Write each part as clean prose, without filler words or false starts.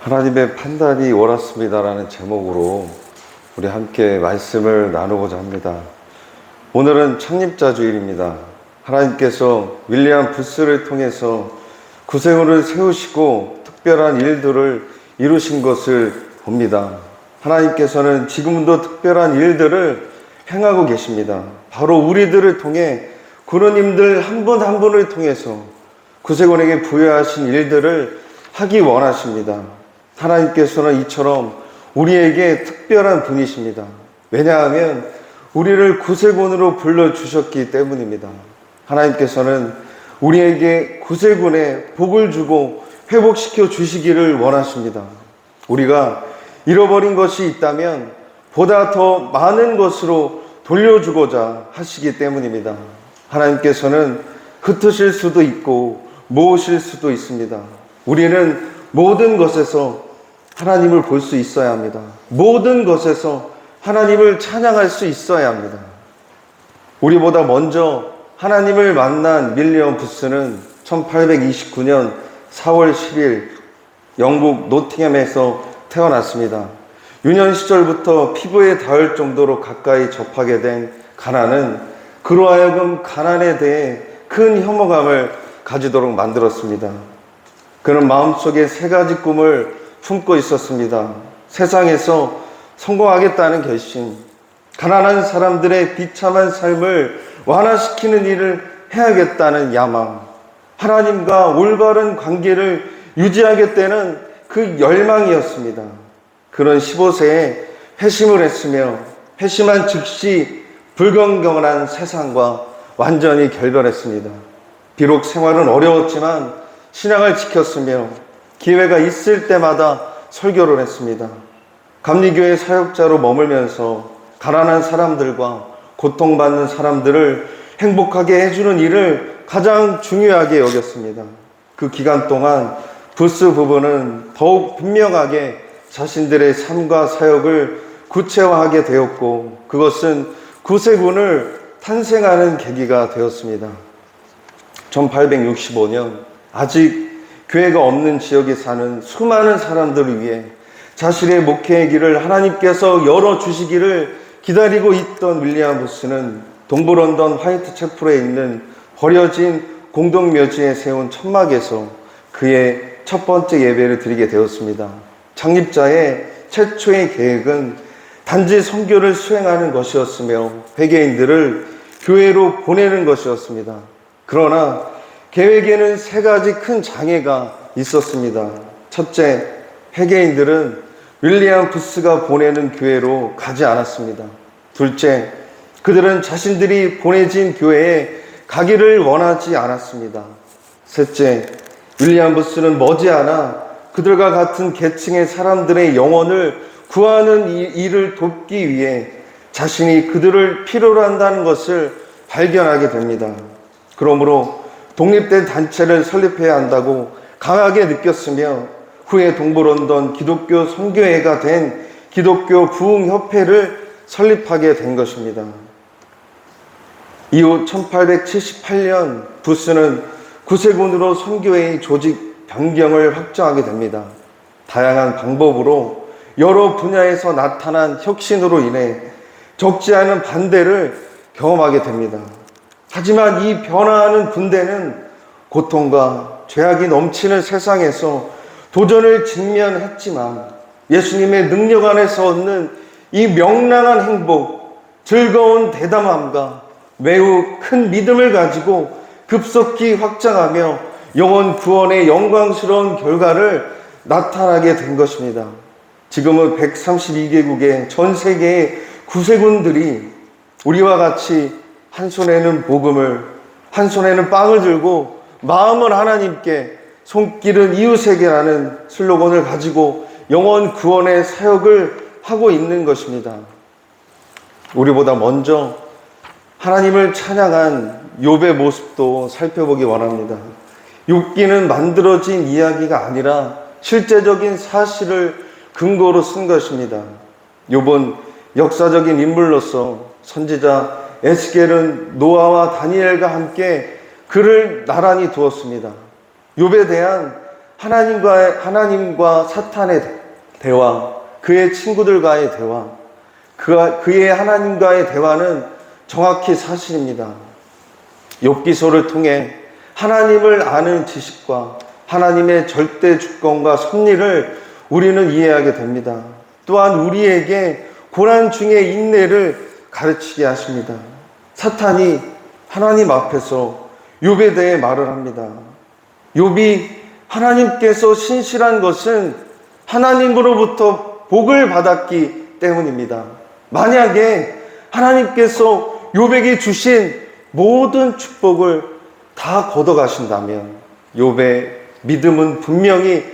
하나님의 판단이 옳았습니다라는 제목으로 우리 함께 말씀을 나누고자 합니다. 오늘은 창립자 주일입니다. 하나님께서 윌리엄 부스를 통해서 구세군을 세우시고 특별한 일들을 이루신 것을 봅니다. 하나님께서는 지금도 특별한 일들을 행하고 계십니다. 바로 우리들을 통해 군우님들 한 분 한 분을 통해서 구세군에게 부여하신 일들을 하기 원하십니다. 하나님께서는 이처럼 우리에게 특별한 분이십니다. 왜냐하면 우리를 구세군으로 불러주셨기 때문입니다. 하나님께서는 우리에게 구세군의 복을 주고 회복시켜 주시기를 원하십니다. 우리가 잃어버린 것이 있다면 보다 더 많은 것으로 돌려주고자 하시기 때문입니다. 하나님께서는 흩으실 수도 있고 모으실 수도 있습니다. 우리는 모든 것에서 하나님을 볼 수 있어야 합니다. 모든 것에서 하나님을 찬양할 수 있어야 합니다. 우리보다 먼저 하나님을 만난 윌리엄 부스는 1829년 4월 10일 영국 노팅엄에서 태어났습니다. 유년 시절부터 피부에 닿을 정도로 가까이 접하게 된 가난은 그로 하여금 가난에 대해 큰 혐오감을 가지도록 만들었습니다. 그는 마음속에 세 가지 꿈을 품고 있었습니다. 세상에서 성공하겠다는 결심, 가난한 사람들의 비참한 삶을 완화시키는 일을 해야겠다는 야망, 하나님과 올바른 관계를 유지하겠다는 그 열망이었습니다. 그는 15세에 회심을 했으며 회심한 즉시 불건강한 세상과 완전히 결별했습니다. 비록 생활은 어려웠지만 신앙을 지켰으며 기회가 있을 때마다 설교를 했습니다. 감리교회 사역자로 머물면서 가난한 사람들과 고통받는 사람들을 행복하게 해주는 일을 가장 중요하게 여겼습니다. 그 기간 동안 부스 부부는 더욱 분명하게 자신들의 삶과 사역을 구체화하게 되었고 그것은 구세군을 탄생하는 계기가 되었습니다. 1865년 아직 교회가 없는 지역에 사는 수많은 사람들을 위해 자신의 목회의 길을 하나님께서 열어주시기를 기다리고 있던 윌리엄 부스는 동부 런던 화이트채플에 있는 버려진 공동묘지에 세운 천막에서 그의 첫 번째 예배를 드리게 되었습니다. 창립자의 최초의 계획은 단지 선교를 수행하는 것이었으며 회개인들을 교회로 보내는 것이었습니다. 그러나 계획에는 세 가지 큰 장애가 있었습니다. 첫째, 회개인들은 윌리엄 부스가 보내는 교회로 가지 않았습니다. 둘째, 그들은 자신들이 보내진 교회에 가기를 원하지 않았습니다. 셋째, 윌리엄 부스는 머지않아 그들과 같은 계층의 사람들의 영혼을 구하는 일을 돕기 위해 자신이 그들을 필요로 한다는 것을 발견하게 됩니다. 그러므로 독립된 단체를 설립해야 한다고 강하게 느꼈으며 후에 동부 런던 기독교 선교회가 된 기독교 부흥협회를 설립하게 된 것입니다. 이후 1878년 부스는 구세군으로 선교회의 조직 변경을 확정하게 됩니다. 다양한 방법으로 여러 분야에서 나타난 혁신으로 인해 적지 않은 반대를 경험하게 됩니다. 하지만 이 변화하는 군대는 고통과 죄악이 넘치는 세상에서 도전을 직면했지만 예수님의 능력 안에서 얻는 이 명랑한 행복, 즐거운 대담함과 매우 큰 믿음을 가지고 급속히 확장하며 영혼 구원의 영광스러운 결과를 나타나게 된 것입니다. 지금은 132개국의 전 세계의 구세군들이 우리와 같이 한 손에는 복음을, 한 손에는 빵을 들고 마음은 하나님께, 손길은 이웃에게라는 슬로건을 가지고 영혼 구원의 사역을 하고 있는 것입니다. 우리보다 먼저 하나님을 찬양한 욥의 모습도 살펴보기 원합니다. 욥기는 만들어진 이야기가 아니라 실제적인 사실을 근거로 쓴 것입니다. 욥은 역사적인 인물로서 선지자 에스겔은 노아와 다니엘과 함께 그를 나란히 두었습니다. 욥에 대한 하나님과 사탄의 대화, 그의 친구들과의 대화, 그의 하나님과의 대화는 정확히 사실입니다. 욥기서를 통해 하나님을 아는 지식과 하나님의 절대 주권과 섭리를 우리는 이해하게 됩니다. 또한 우리에게 고난 중의 인내를 가르치게 하십니다. 사탄이 하나님 앞에서 욥에 대해 말을 합니다. 욥이 하나님께서 신실한 것은 하나님으로부터 복을 받았기 때문입니다. 만약에 하나님께서 욥에게 주신 모든 축복을 다 걷어가신다면 욥의 믿음은 분명히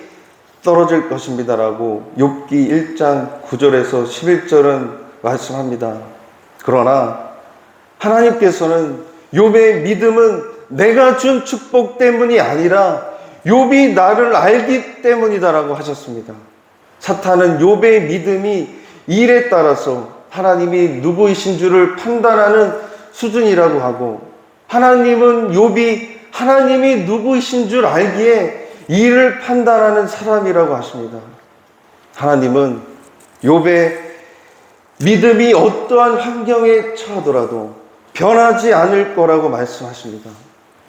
떨어질 것입니다라고 욥기 1장 9절에서 11절은 말씀합니다. 그러나 하나님께서는 욥의 믿음은 내가 준 축복 때문이 아니라 욥이 나를 알기 때문이다라고 하셨습니다. 사탄은 욥의 믿음이 일에 따라서 하나님이 누구이신 줄을 판단하는 수준이라고 하고, 하나님은 욥이 하나님이 누구이신 줄 알기에 일을 판단하는 사람이라고 하십니다. 하나님은 욥의 믿음이 어떠한 환경에 처하더라도 변하지 않을 거라고 말씀하십니다.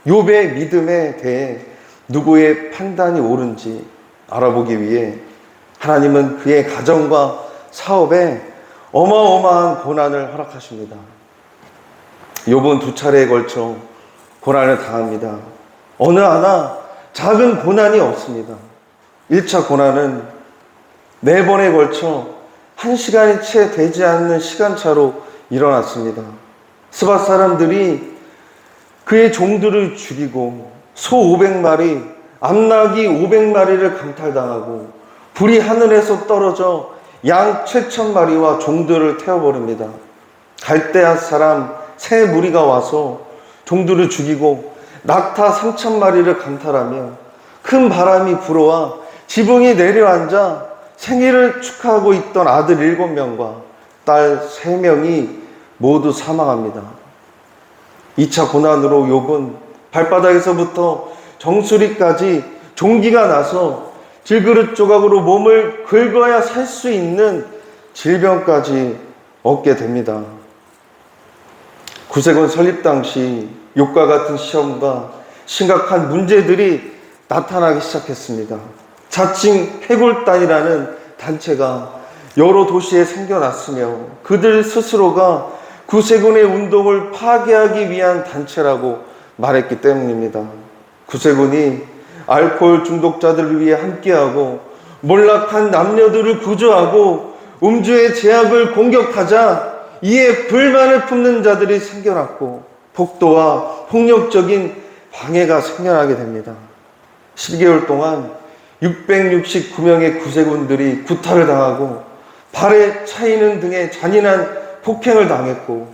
욥의 믿음에 대해 누구의 판단이 옳은지 알아보기 위해 하나님은 그의 가정과 사업에 어마어마한 고난을 허락하십니다. 욥은 2차례에 걸쳐 고난을 당합니다. 어느 하나 작은 고난이 없습니다. 1차 고난은 4번에 걸쳐 1시간이 채 되지 않는 시간차로 일어났습니다. 스밧 사람들이 그의 종들을 죽이고 소 500마리, 암나귀 500마리를 강탈당하고 불이 하늘에서 떨어져 양 7,000마리와 종들을 태워버립니다. 갈대앗 사람 새 무리가 와서 종들을 죽이고 낙타 3,000마리를 강탈하며 큰 바람이 불어와 지붕이 내려앉아 생일을 축하하고 있던 아들 7명과 딸 3명이 모두 사망합니다. 2차 고난으로 욥은 발바닥에서부터 정수리까지 종기가 나서 질그릇 조각으로 몸을 긁어야 살 수 있는 질병까지 얻게 됩니다. 구세군 설립 당시 욥과 같은 시험과 심각한 문제들이 나타나기 시작했습니다. 자칭 해골단이라는 단체가 여러 도시에 생겨났으며 그들 스스로가 구세군의 운동을 파괴하기 위한 단체라고 말했기 때문입니다. 구세군이 알코올 중독자들을 위해 함께하고 몰락한 남녀들을 구조하고 음주의 제약을 공격하자 이에 불만을 품는 자들이 생겨났고 폭도와 폭력적인 방해가 생겨나게 됩니다. 12개월 동안 669명의 구세군들이 구타를 당하고 발에 차이는 등의 잔인한 폭행을 당했고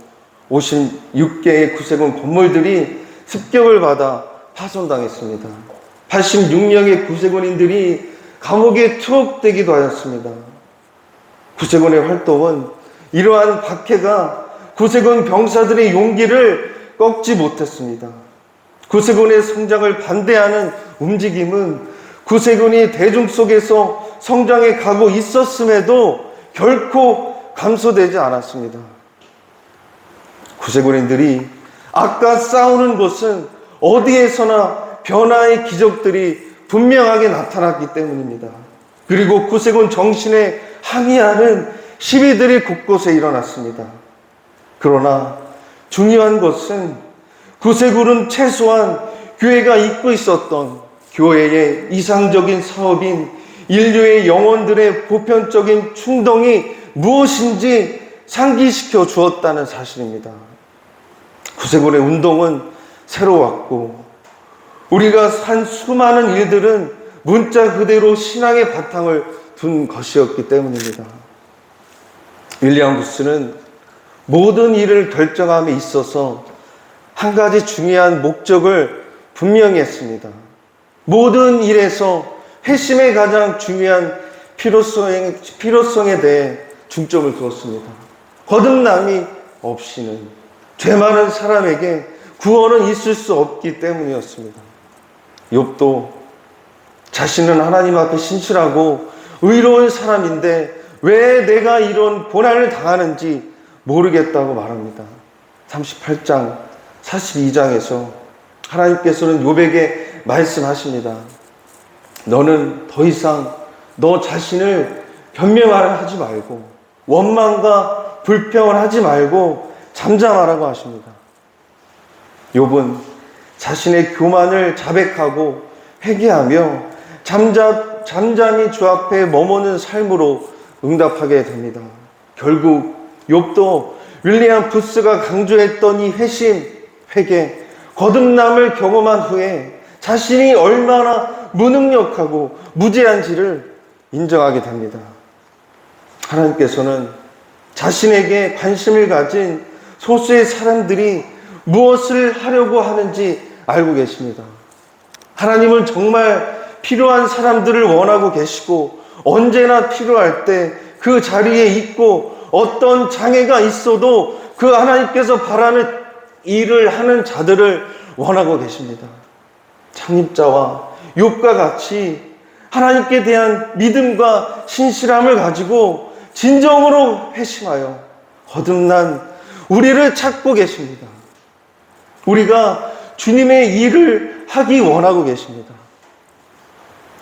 56개의 구세군 건물들이 습격을 받아 파손당했습니다. 86명의 구세군인들이 감옥에 투옥되기도 하였습니다. 구세군의 활동은 이러한 박해가 구세군 병사들의 용기를 꺾지 못했습니다. 구세군의 성장을 반대하는 움직임은 구세군이 대중 속에서 성장해 가고 있었음에도 결코 감소되지 않았습니다. 구세군인들이 아까 싸우는 것은 어디에서나 변화의 기적들이 분명하게 나타났기 때문입니다. 그리고 구세군 정신에 항의하는 시위들이 곳곳에 일어났습니다. 그러나 중요한 것은 구세군은 최소한 교회가 잊고 있었던 교회의 이상적인 사업인 인류의 영혼들의 보편적인 충동이 무엇인지 상기시켜 주었다는 사실입니다. 구세군의 운동은 새로웠고 우리가 한 수많은 일들은 문자 그대로 신앙의 바탕을 둔 것이었기 때문입니다. 윌리엄 구스는 모든 일을 결정함에 있어서 한 가지 중요한 목적을 분명히 했습니다. 모든 일에서 회심의 가장 중요한 필요성에 대해 중점을 두었습니다. 거듭남이 없이는 죄 많은 사람에게 구원은 있을 수 없기 때문이었습니다. 욥도 자신은 하나님 앞에 신실하고 의로운 사람인데 왜 내가 이런 고난을 당하는지 모르겠다고 말합니다. 38장 42장에서 하나님께서는 욥에게 말씀하십니다. 너는 더 이상 너 자신을 변명하지 말고 원망과 불평을 하지 말고 잠잠하라고 하십니다. 욥은 자신의 교만을 자백하고 회개하며 잠잠히 주 앞에 머무는 삶으로 응답하게 됩니다. 결국 욥도 윌리엄 부스가 강조했던 이 회심, 회개, 거듭남을 경험한 후에 자신이 얼마나 무능력하고 무지한지를 인정하게 됩니다. 하나님께서는 자신에게 관심을 가진 소수의 사람들이 무엇을 하려고 하는지 알고 계십니다. 하나님은 정말 필요한 사람들을 원하고 계시고 언제나 필요할 때 그 자리에 있고 어떤 장애가 있어도 그 하나님께서 바라는 일을 하는 자들을 원하고 계십니다. 창립자와 욥과 같이 하나님께 대한 믿음과 신실함을 가지고 진정으로 회심하여 거듭난 우리를 찾고 계십니다. 우리가 주님의 일을 하기 원하고 계십니다.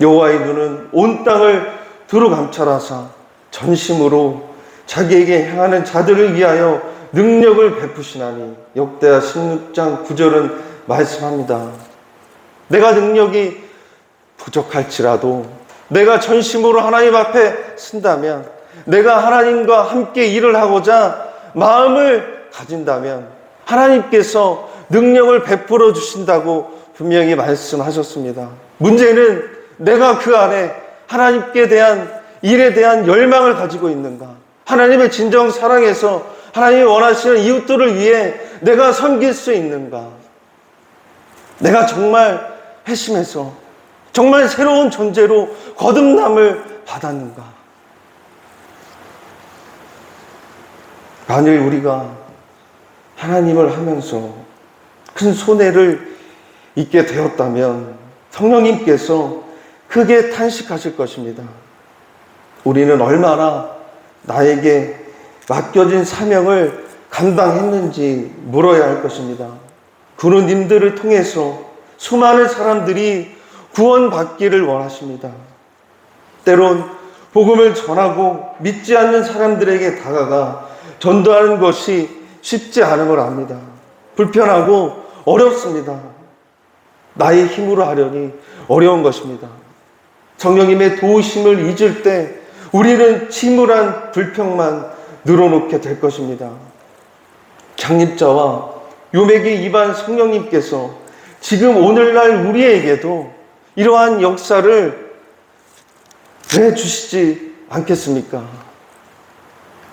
여호와의 눈은 온 땅을 두루 감찰하사 전심으로 자기에게 향하는 자들을 위하여 능력을 베푸시나니 역대하 16장 9절은 말씀합니다. 내가 능력이 부족할지라도 내가 전심으로 하나님 앞에 쓴다면, 내가 하나님과 함께 일을 하고자 마음을 가진다면 하나님께서 능력을 베풀어 주신다고 분명히 말씀하셨습니다. 문제는 내가 그 안에 하나님께 대한 일에 대한 열망을 가지고 있는가? 하나님의 진정 사랑에서 하나님이 원하시는 이웃들을 위해 내가 섬길 수 있는가? 내가 정말 회심해서 정말 새로운 존재로 거듭남을 받았는가? 만일 우리가 하나님을 하면서 큰 손해를 입게 되었다면 성령님께서 크게 탄식하실 것입니다. 우리는 얼마나 나에게 맡겨진 사명을 감당했는지 물어야 할 것입니다. 군우님들을 통해서 수많은 사람들이 구원받기를 원하십니다. 때론 복음을 전하고 믿지 않는 사람들에게 다가가 전도하는 것이 쉽지 않은 걸 압니다. 불편하고 어렵습니다. 나의 힘으로 하려니 어려운 것입니다. 성령님의 도우심을 잊을 때 우리는 침울한 불평만 늘어놓게 될 것입니다. 창립자와 욥에게 임한 성령님께서 지금 오늘날 우리에게도 이러한 역사를 왜 주시지 않겠습니까?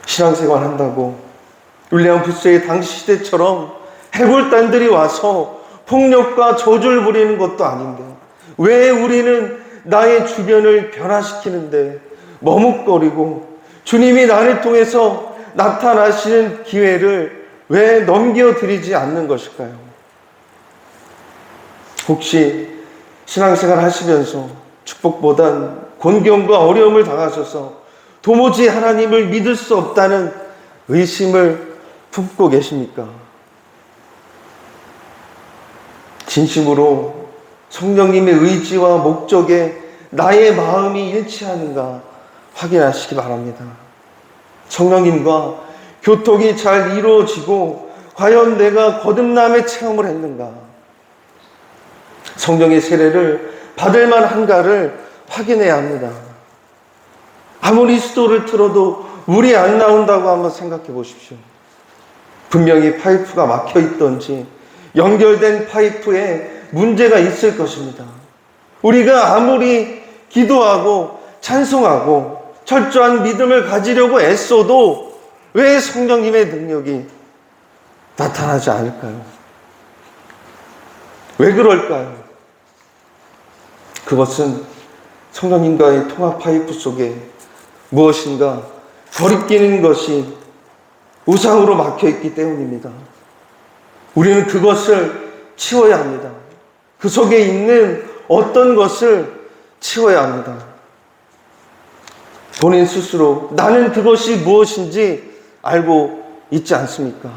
신앙생활 한다고 윌리엄 부스의 당시 시대처럼 해골단들이 와서 폭력과 저주를 부리는 것도 아닌데 왜 우리는 나의 주변을 변화시키는데 머뭇거리고 주님이 나를 통해서 나타나시는 기회를 왜 넘겨드리지 않는 것일까요? 혹시 신앙생활 하시면서 축복보단 곤경과 어려움을 당하셔서 도무지 하나님을 믿을 수 없다는 의심을 품고 계십니까? 진심으로 성령님의 의지와 목적에 나의 마음이 일치하는가 확인하시기 바랍니다. 성령님과 교통이 잘 이루어지고 과연 내가 거듭남의 체험을 했는가? 성령의 세례를 받을 만한가를 확인해야 합니다. 아무리 수도를 틀어도 물이 안 나온다고 한번 생각해 보십시오. 분명히 파이프가 막혀 있던지 연결된 파이프에 문제가 있을 것입니다. 우리가 아무리 기도하고 찬송하고 철저한 믿음을 가지려고 애써도 왜 성령님의 능력이 나타나지 않을까요? 왜 그럴까요? 그것은 성령님과의 통합 파이프 속에 무엇인가 거리끼는 것이 우상으로 막혀있기 때문입니다. 우리는 그것을 치워야 합니다. 그 속에 있는 어떤 것을 치워야 합니다. 본인 스스로 나는 그것이 무엇인지 알고 있지 않습니까?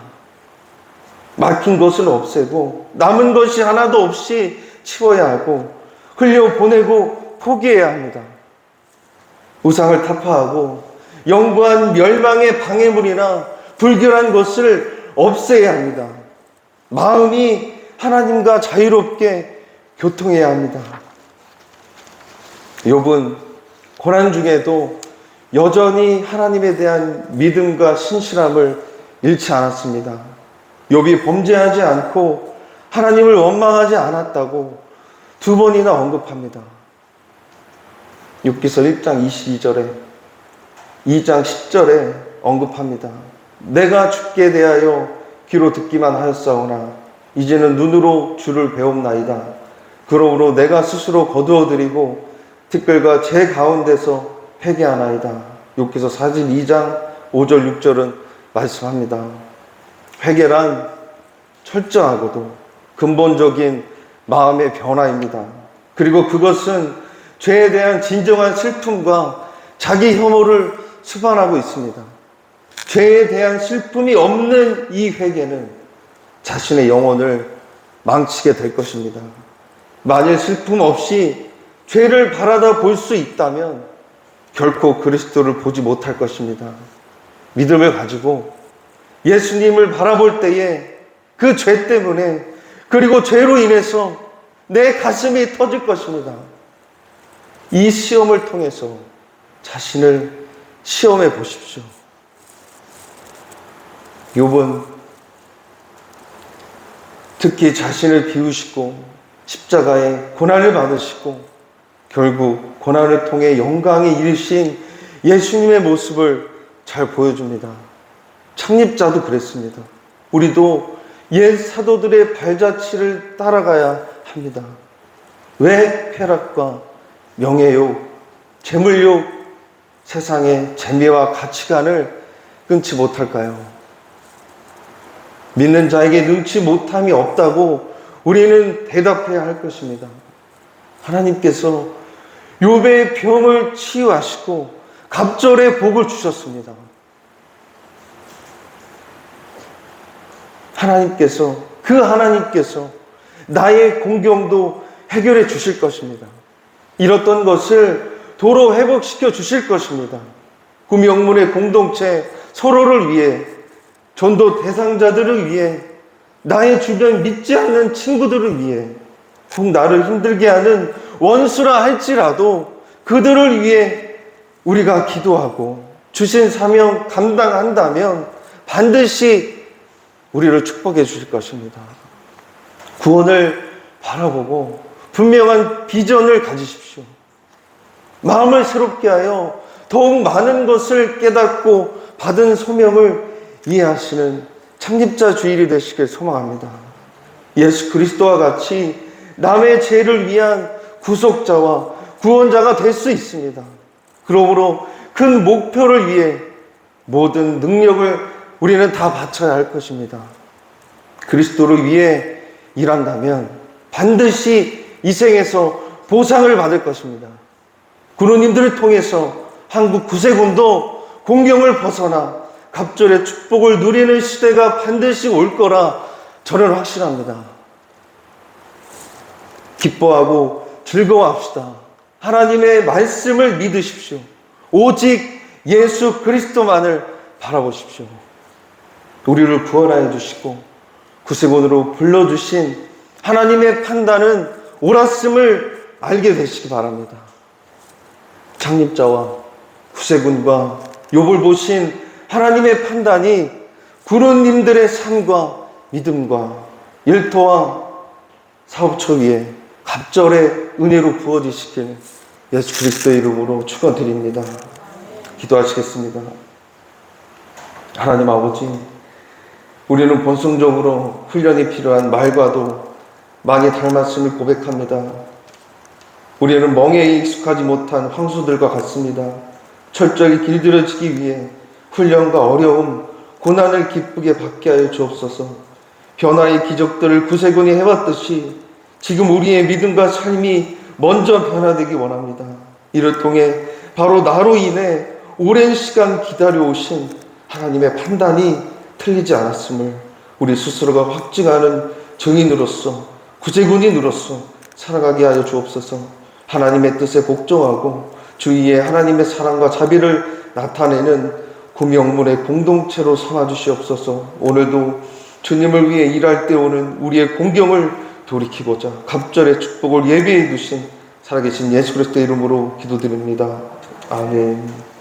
막힌 것은 없애고 남은 것이 하나도 없이 치워야 하고 흘려보내고 포기해야 합니다. 우상을 타파하고 영구한 멸망의 방해물이나 불결한 것을 없애야 합니다. 마음이 하나님과 자유롭게 교통해야 합니다. 욥은 고난 중에도 여전히 하나님에 대한 믿음과 신실함을 잃지 않았습니다. 욥이 범죄하지 않고 하나님을 원망하지 않았다고 2번이나 언급합니다. 욥기서 1장 22절에 2장 10절에 언급합니다. 내가 주께 대하여 귀로 듣기만 하였사오나 이제는 눈으로 주를 배움나이다. 그러므로 내가 스스로 거두어드리고 티끌과 제 가운데서 회개하나이다. 욥기서 42장 5절 6절은 말씀합니다. 회개란 철저하고도 근본적인 마음의 변화입니다. 그리고 그것은 죄에 대한 진정한 슬픔과 자기 혐오를 수반하고 있습니다. 죄에 대한 슬픔이 없는 이 회개는 자신의 영혼을 망치게 될 것입니다. 만일 슬픔 없이 죄를 바라다 볼 수 있다면 결코 그리스도를 보지 못할 것입니다. 믿음을 가지고 예수님을 바라볼 때에 그 죄 때문에 그리고 죄로 인해서 내 가슴이 터질 것입니다. 이 시험을 통해서 자신을 시험해 보십시오. 욥은 특히 자신을 비우시고 십자가에 고난을 받으시고 결국 고난을 통해 영광에 이르신 예수님의 모습을 잘 보여줍니다. 창립자도 그랬습니다. 우리도 옛 사도들의 발자취를 따라가야 합니다. 왜 쾌락과 명예욕, 재물욕, 세상의 재미와 가치관을 끊지 못할까요? 믿는 자에게 능치 못함이 없다고 우리는 대답해야 할 것입니다. 하나님께서 욥의 병을 치유하시고 갑절의 복을 주셨습니다. 하나님께서 나의 공경도 해결해 주실 것입니다. 잃었던 것을 도로 회복시켜 주실 것입니다. 구명문의 공동체 서로를 위해, 전도 대상자들을 위해, 나의 주변 믿지 않는 친구들을 위해, 혹 나를 힘들게 하는 원수라 할지라도 그들을 위해 우리가 기도하고 주신 사명 감당한다면 반드시 우리를 축복해 주실 것입니다. 구원을 바라보고 분명한 비전을 가지십시오. 마음을 새롭게 하여 더욱 많은 것을 깨닫고 받은 소명을 이해하시는 창립자 주일이 되시길 소망합니다. 예수 그리스도와 같이 남의 죄를 위한 구속자와 구원자가 될 수 있습니다. 그러므로 큰 목표를 위해 모든 능력을 우리는 다 바쳐야 할 것입니다. 그리스도를 위해 일한다면 반드시 이 생에서 보상을 받을 것입니다. 군우님들을 통해서 한국 구세군도 공경을 벗어나 갑절의 축복을 누리는 시대가 반드시 올 거라 저는 확신합니다. 기뻐하고 즐거워합시다. 하나님의 말씀을 믿으십시오. 오직 예수 그리스도만을 바라보십시오. 우리를 구원하여 주시고 구세군으로 불러주신 하나님의 판단은 옳았음을 알게 되시기 바랍니다. 창립자와 구세군과 욥을 보신 하나님의 판단이 군우님들의 삶과 믿음과 일터와 사업처 위에 갑절의 은혜로 부어지시길 예수 그리스도의 이름으로 축원드립니다. 기도하시겠습니다. 하나님 아버지, 우리는 본성적으로 훈련이 필요한 말과도 많이 닮았음을 고백합니다. 우리는 멍에에 익숙하지 못한 황소들과 같습니다. 철저히 길들여지기 위해 훈련과 어려움, 고난을 기쁘게 받게 하여 주옵소서. 변화의 기적들을 구세군이 해왔듯이 지금 우리의 믿음과 삶이 먼저 변화되기 원합니다. 이를 통해 바로 나로 인해 오랜 시간 기다려오신 하나님의 판단이 틀리지 않았음을 우리 스스로가 확증하는 증인으로서, 구제군인으로서 살아가게 하여 주옵소서. 하나님의 뜻에 복종하고 주위에 하나님의 사랑과 자비를 나타내는 구명물의 공동체로 삼아주시옵소서. 오늘도 주님을 위해 일할 때 오는 우리의 공경을 돌이키고자 갑절의 축복을 예비해 두신 살아계신 예수 그리스도의 이름으로 기도드립니다. 아멘.